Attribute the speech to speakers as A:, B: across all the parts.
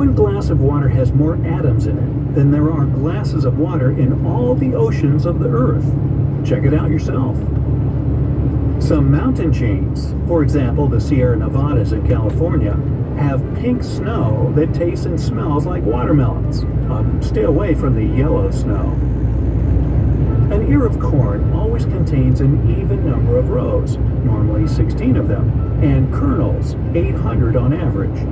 A: One glass of water has more atoms in it than there are glasses of water in all the oceans of the Earth. Check it out yourself. Some mountain chains, for example the Sierra Nevadas in California, have pink snow that tastes and smells like watermelons. Stay away from the yellow snow. An ear of corn always contains an even number of rows, normally 16 of them, and kernels, 800 on average.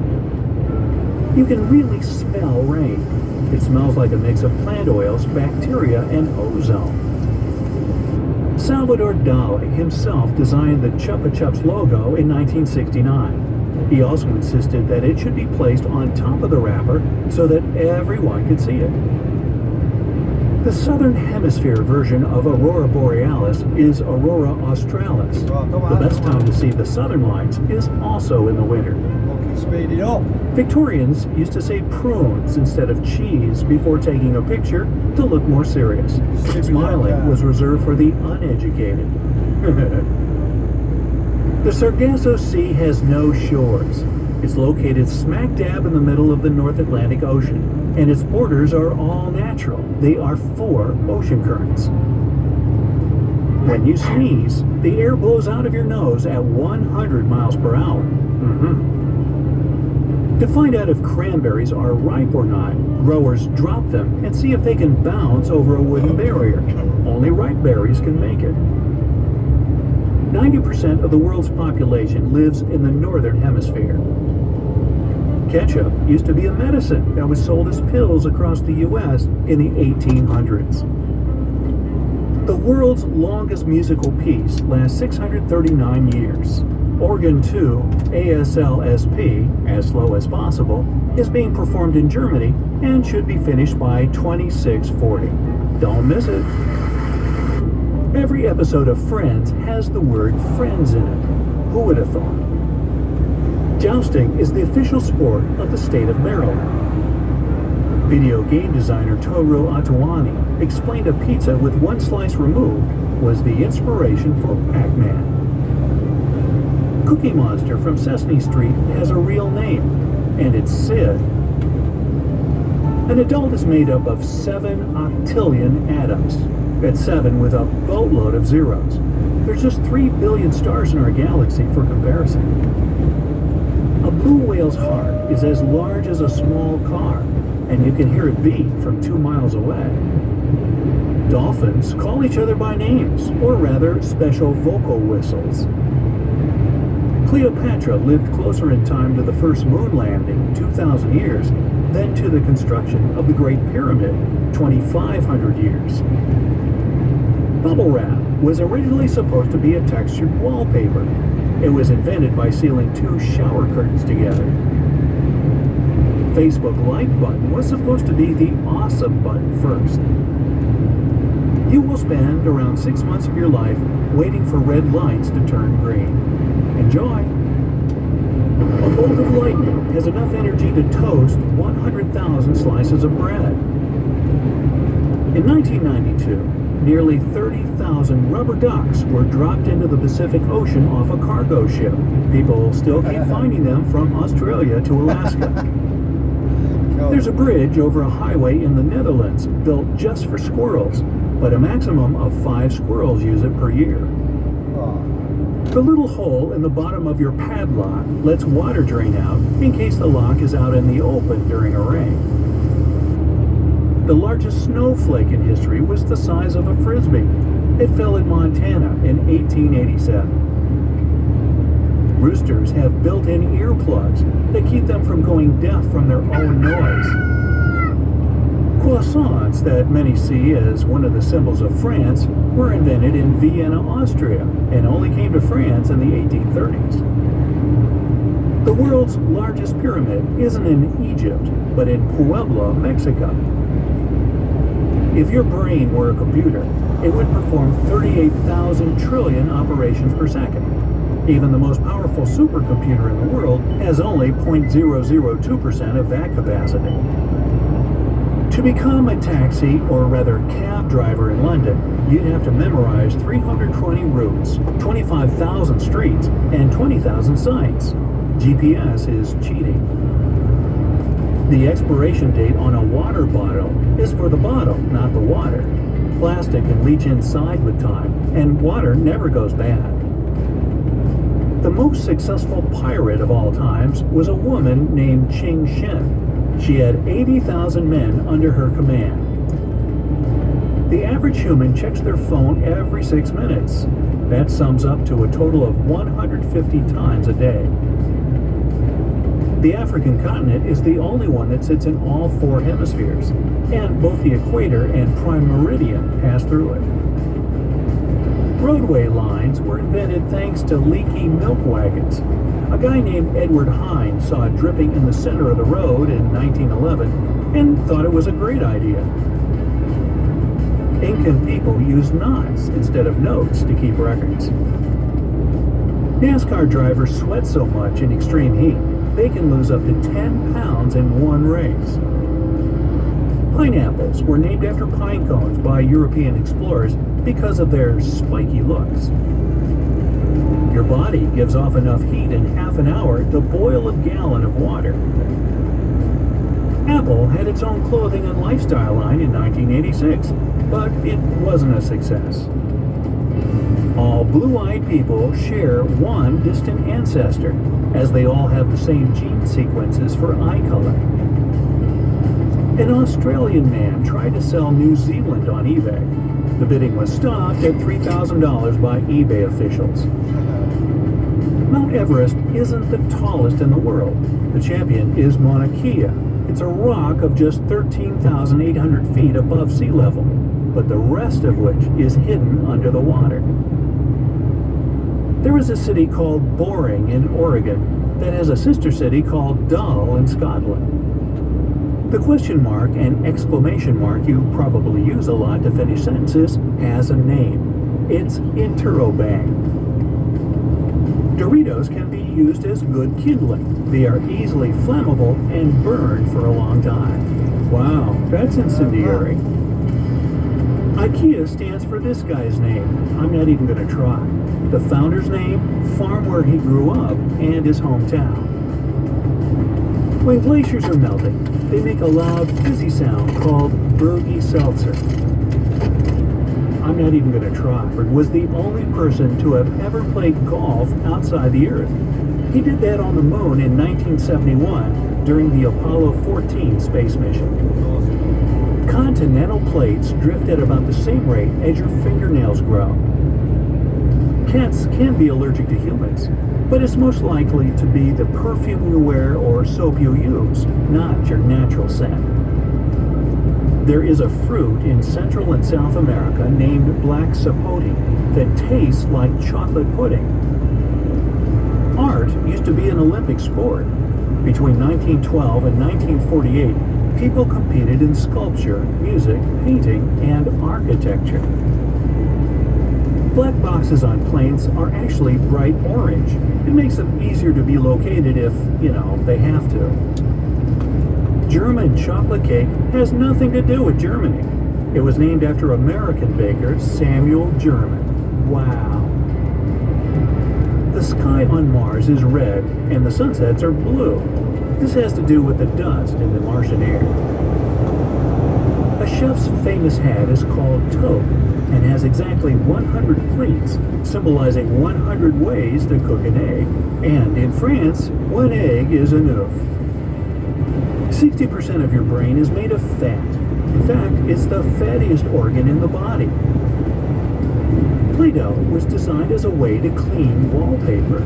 A: You can really smell rain. It smells like a mix of plant oils, bacteria, and ozone. Salvador Dali himself designed the Chupa Chups logo in 1969. He also insisted that it should be placed on top of the wrapper so that everyone could see it. The southern hemisphere version of Aurora Borealis is Aurora Australis. The best time to see the southern lights is also in the winter.
B: Speed it up.
A: Victorians used to say prunes instead of cheese before taking a picture to look more serious. Smiling was reserved for the uneducated. The Sargasso Sea has no shores. It's located smack dab in the middle of the North Atlantic Ocean, and its borders are all natural. They are 4 ocean currents. When you sneeze, the air blows out of your nose at 100 miles per hour. To find out if cranberries are ripe or not, growers drop them and see if they can bounce over a wooden barrier. Only ripe berries can make it. 90% of the world's population lives in the northern hemisphere. Ketchup used to be a medicine that was sold as pills across the U.S. in the 1800s. The world's longest musical piece lasts 639 years. Organ 2, ASLSP, as slow as possible, is being performed in Germany and should be finished by 2640. Don't miss it. Every episode of Friends has the word friends in it. Who would have thought? Jousting is the official sport of the state of Maryland. Video game designer Toru Atawani explained a pizza with one slice removed was the inspiration for Pac-Man. Cookie Monster from Sesame Street has a real name, and it's Sid. An adult is made up of 7 octillion atoms. That's 7 with a boatload of zeros. There's just 3 billion stars in our galaxy for comparison. A blue whale's heart is as large as a small car, and you can hear it beat from 2 miles away. Dolphins call each other by names, or rather special vocal whistles. Cleopatra lived closer in time to the first moon landing, 2,000 years, than to the construction of the Great Pyramid, 2,500 years. Bubble wrap was originally supposed to be a textured wallpaper. It was invented by sealing 2 shower curtains together. Facebook like button was supposed to be the awesome button first. You will spend around 6 months of your life waiting for red lights to turn green. Enjoy! A bolt of lightning has enough energy to toast 100,000 slices of bread. In 1992, nearly 30,000 rubber ducks were dropped into the Pacific Ocean off a cargo ship. People still keep finding them from Australia to Alaska. There's a bridge over a highway in the Netherlands built just for squirrels, but a maximum of 5 squirrels use it per year. The little hole in the bottom of your padlock lets water drain out in case the lock is out in the open during a rain. The largest snowflake in history was the size of a frisbee. It fell in Montana in 1887. Roosters have built-in earplugs that keep them from going deaf from their own noise. Croissants, that many see as one of the symbols of France, were invented in Vienna, Austria, and only came to France in the 1830s. The world's largest pyramid isn't in Egypt, but in Puebla, Mexico. If your brain were a computer, it would perform 38,000 trillion operations per second. Even the most powerful supercomputer in the world has only 0.002% of that capacity. To become a taxi, or rather cab driver in London, you'd have to memorize 320 routes, 25,000 streets, and 20,000 sites. GPS is cheating. The expiration date on a water bottle is for the bottle, not the water. Plastic can leach inside with time, and water never goes bad. The most successful pirate of all times was a woman named Ching Shin. She had 80,000 men under her command. The average human checks their phone every 6 minutes. That sums up to a total of 150 times a day. The African continent is the only one that sits in all 4 hemispheres, and both the equator and prime meridian pass through it. Roadway lines were invented thanks to leaky milk wagons. A guy named Edward Hines saw it dripping in the center of the road in 1911 and thought it was a great idea. Incan people used knots instead of notes to keep records. NASCAR drivers sweat so much in extreme heat, they can lose up to 10 pounds in one race. Pineapples were named after pine cones by European explorers because of their spiky looks. Your body gives off enough heat in half an hour to boil a gallon of water. Apple had its own clothing and lifestyle line in 1986, but it wasn't a success. All blue-eyed people share one distant ancestor, as they all have the same gene sequences for eye color. An Australian man tried to sell New Zealand on eBay. The bidding was stopped at $3,000 by eBay officials. Mount Everest isn't the tallest in the world. The champion is Mauna Kea. It's a rock of just 13,800 feet above sea level, but the rest of which is hidden under the water. There is a city called Boring in Oregon that has a sister city called Dull in Scotland. The question mark and exclamation mark you probably use a lot to finish sentences has a name. It's interrobang. Doritos can be used as good kindling. They are easily flammable and burn for a long time. Wow, that's incendiary. IKEA stands for this guy's name. I'm not even going to try. The founder's name, farm where he grew up, and his hometown. When glaciers are melting, they make a loud, fizzy sound called Bergy Seltzer. I'm not even going to try. Was the only person to have ever played golf outside the Earth. He did that on the moon in 1971 during the Apollo 14 space mission. Continental plates drift at about the same rate as your fingernails grow. Cats can be allergic to humans, but it's most likely to be the perfume you wear or soap you use, not your natural scent. There is a fruit in Central and South America named black sapote that tastes like chocolate pudding. Art used to be an Olympic sport. Between 1912 and 1948, people competed in sculpture, music, painting, and architecture. Black boxes on planes are actually bright orange. It makes them easier to be located if, they have to. German chocolate cake has nothing to do with Germany. It was named after American baker Samuel German. Wow. The sky on Mars is red and the sunsets are blue. This has to do with the dust in the Martian air. A chef's famous hat is called toque and has exactly 100 pleats, symbolizing 100 ways to cook an egg. And in France, one egg is enough. 60% of your brain is made of fat. In fact, it's the fattiest organ in the body. Play-Doh was designed as a way to clean wallpaper.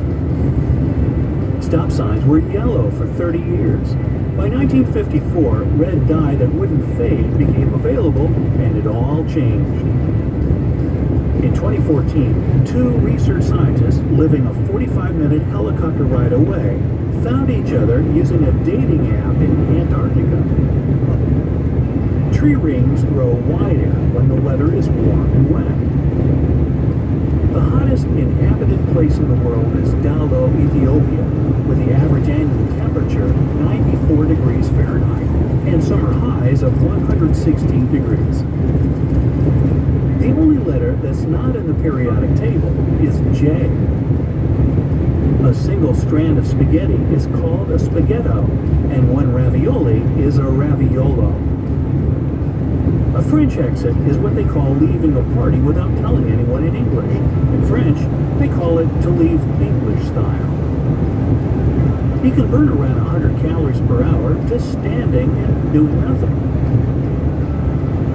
A: Stop signs were yellow for 30 years. By 1954, red dye that wouldn't fade became available, and it all changed. In 2014, 2 research scientists living a 45-minute helicopter ride away found each other using a dating app in Antarctica. Tree rings grow wider when the weather is warm and wet. The hottest inhabited place in the world is Dalo, Ethiopia, with the average annual temperature 94 degrees Fahrenheit and summer highs of 116 degrees. The only letter that's not in the periodic table is J. A single strand of spaghetti is called a spaghetto, and one ravioli is a raviolo. A French exit is what they call leaving a party without telling anyone in English. In French, they call it to leave English style. You can burn around 100 calories per hour just standing and doing nothing.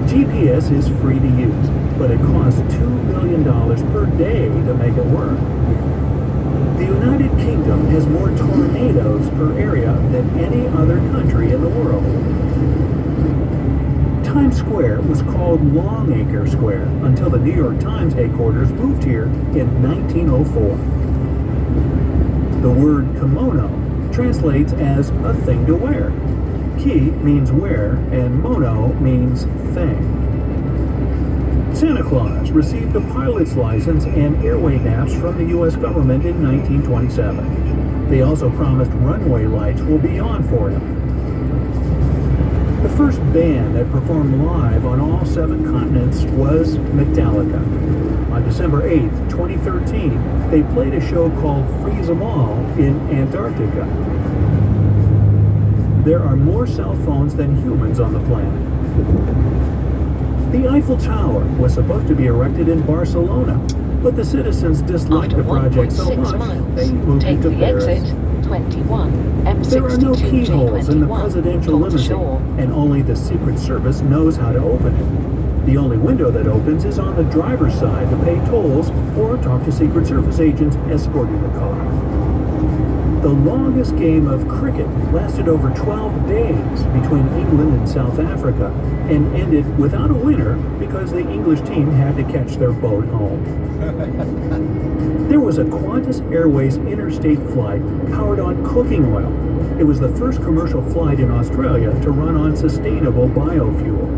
A: GPS is free to use, but it costs $2 million per day to make it work. The United Kingdom has more tornadoes per area than any other country in the world. Times Square was called Longacre Square until the New York Times headquarters moved here in 1904. The word kimono translates as a thing to wear. Ki means wear, and mono means thing. Santa Claus received a pilot's license and airway maps from the U.S. government in 1927. They also promised runway lights will be on for him. The first band that performed live on all 7 continents was Metallica. On December 8, 2013, they played a show called Freeze 'Em All in Antarctica. There are more cell phones than humans on the planet. The Eiffel Tower was supposed to be erected in Barcelona, but the citizens disliked the project so much they moved it to Paris.
B: Exit 21, M62,
A: There are no keyholes in the presidential
B: towards
A: limousine,
B: shore.
A: and only the Secret Service knows how to open it. The only window that opens is on the driver's side to pay tolls or talk to Secret Service agents escorting the car. The longest game of cricket lasted over 12 days between England and South Africa and ended without a winner because the English team had to catch their boat home. There was a Qantas Airways interstate flight powered on cooking oil. It was the first commercial flight in Australia to run on sustainable biofuel.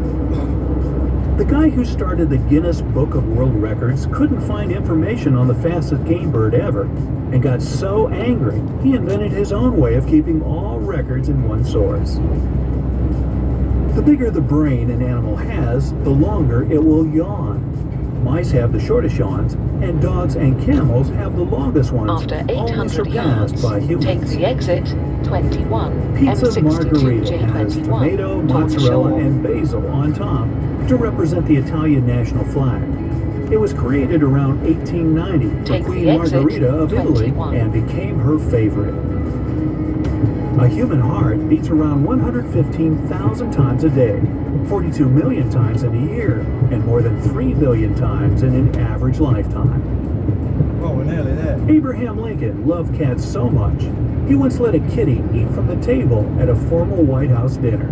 A: The guy who started the Guinness Book of World Records couldn't find information on the fastest game bird ever and got so angry he invented his own way of keeping all records in one source. The bigger the brain an animal has, the longer it will yawn. Mice have the shortest yawns, and dogs and camels have the longest ones,
B: After
A: only
B: 800
A: surpassed
B: yards,
A: by humans.
B: take the exit 21,
A: Pizza
B: M62,
A: margherita has
B: J21,
A: tomato,
B: towards
A: mozzarella,
B: shore.
A: and basil on top to represent the Italian national flag. It was created around 1890 for
B: Take
A: Queen
B: the exit
A: Margherita of Italy
B: 21.
A: and became her favorite. A human heart beats around 115,000 times a day, 42 million times in a year, and more than 3 billion times in an average lifetime.
C: Well, we're nearly there.
A: Abraham Lincoln loved cats so much, he once let a kitty eat from the table at a formal White House dinner.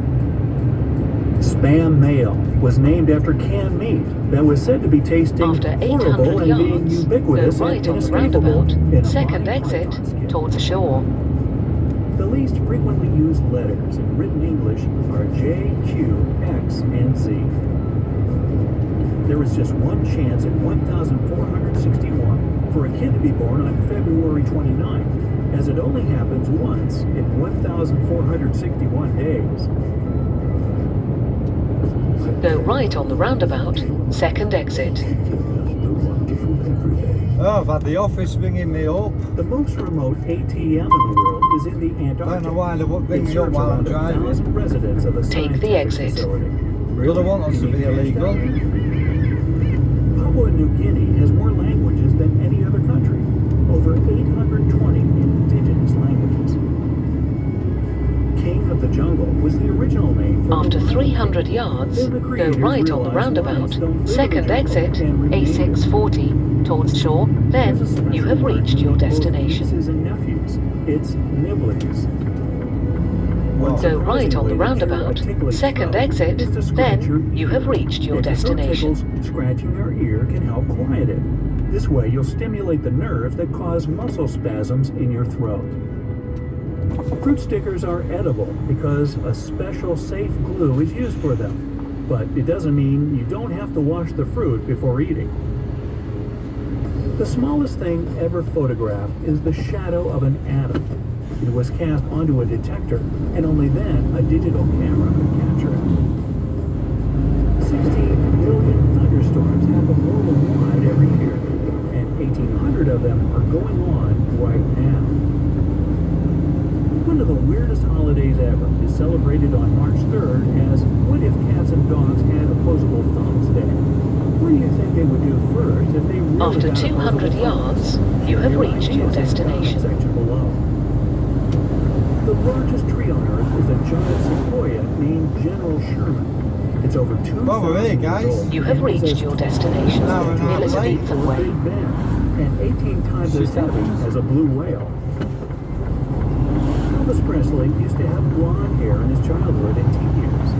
A: Spam mail was named after canned meat that was said to be tasting
B: After
A: horrible
B: 800
A: and being
B: yards, go
A: ubiquitous
B: right
A: and
B: on the
A: inescapable
B: roundabout,
A: in a
B: second
A: Monty
B: exit
A: Python skit.
B: towards shore.
A: The least frequently used letters in written English are J, Q, X, and Z. There is just one chance in 1,461 for a kid to be born on February 29th, as it only happens once in 1,461 days.
B: Go right on the roundabout, second exit.
C: Oh, I've had the office ringing me up.
A: The most remote ATM in the world is in the Antarctic.
C: I don't know why they won't ring
A: It
C: me up
A: serves
C: while I'm
A: around 1,000
C: driving.
A: residents of the
B: Take the
A: scientific
B: exit.
A: facility.
C: The other one wants to be illegal.
A: Papua New Guinea has more languages than any other country. Over 820 indigenous languages. King of the Jungle was the original name for
B: After
A: the lion.
B: 300 yards,
A: Then the
B: go
A: creators
B: right on the
A: realized lions
B: roundabout,
A: don't live in the
B: second
A: jungle
B: exit,
A: and renamed it.
B: A640, towards shore, then
A: There's a special
B: you have
A: word
B: reached
A: to
B: your
A: both
B: destination.
A: nieces and nephews. It's nibblies.
C: Well,
B: Go right on the roundabout, second exit, then you have reached your destination.
A: Scratching your ear can help quiet it. This way you'll stimulate the nerves that cause muscle spasms in your throat. Fruit stickers are edible because a special safe glue is used for them, but it doesn't mean you don't have to wash the fruit before eating. The smallest thing ever photographed is the shadow of an atom. It was cast onto a detector, and only then a digital camera could capture it. 16 million thunderstorms happen worldwide every year, and 1,800 of them are going on right now. is celebrated on March 3rd as What If Cats and Dogs Had Opposable Thumbs Day. What do you think they would do first if they really
B: After
A: got
B: 200
A: opposable
B: yards,
A: thumbs?
B: you have
A: Your
B: reached your
A: ideas in the comment
B: destination.
A: section below. The largest tree on Earth is a giant sequoia named General Sherman. It's over 2,000
C: Well, we're here,
A: years
C: guys.
A: old.
B: You have
A: and is
B: reached
A: as
B: your
A: tall
B: destination,
C: Now we're not
A: as
C: late.
B: Elizabethan
A: or
B: Way.
A: Big Ben, and 18 times as
C: Shit
A: heavy
C: happens.
A: as a blue whale. Elvis Presley used to have blonde hair in his childhood and teen years.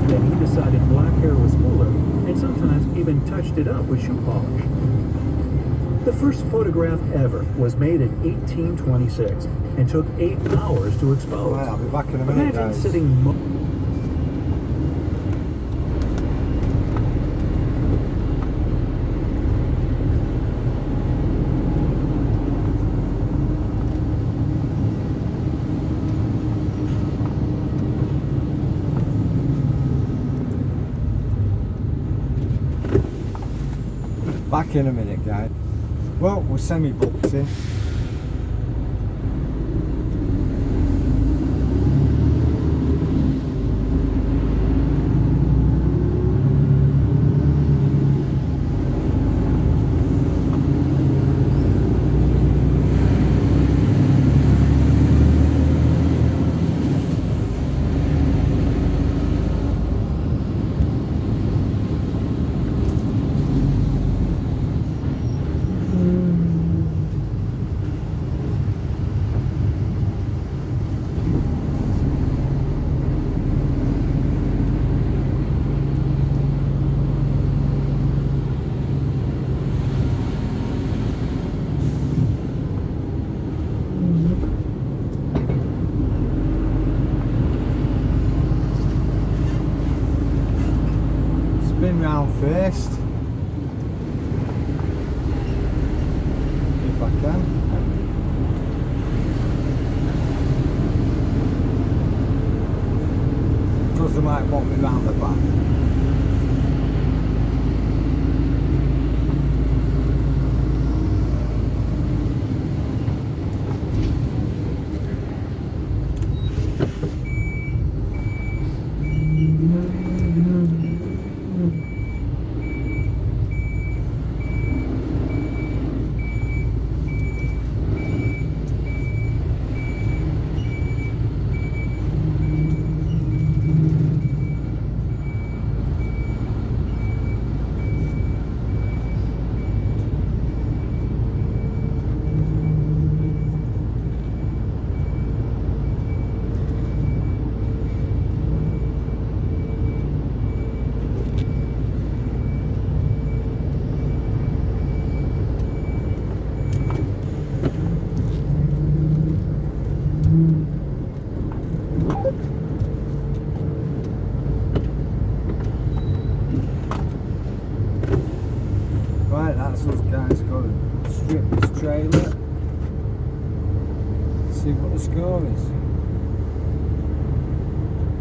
A: Then he decided black hair was cooler, and sometimes even touched it up with shoe polish. The first photograph ever was made in 1826 and took 8 hours to expose.
C: Right, I'll be back in a minute,
A: Imagine
C: guys.
A: sitting.
C: Back in a minute, guys. Well, we're semi-booked in. Spin round first. If I can. Because they might want me round the back. Right, that's us guys got to strip this trailer. See what the score is.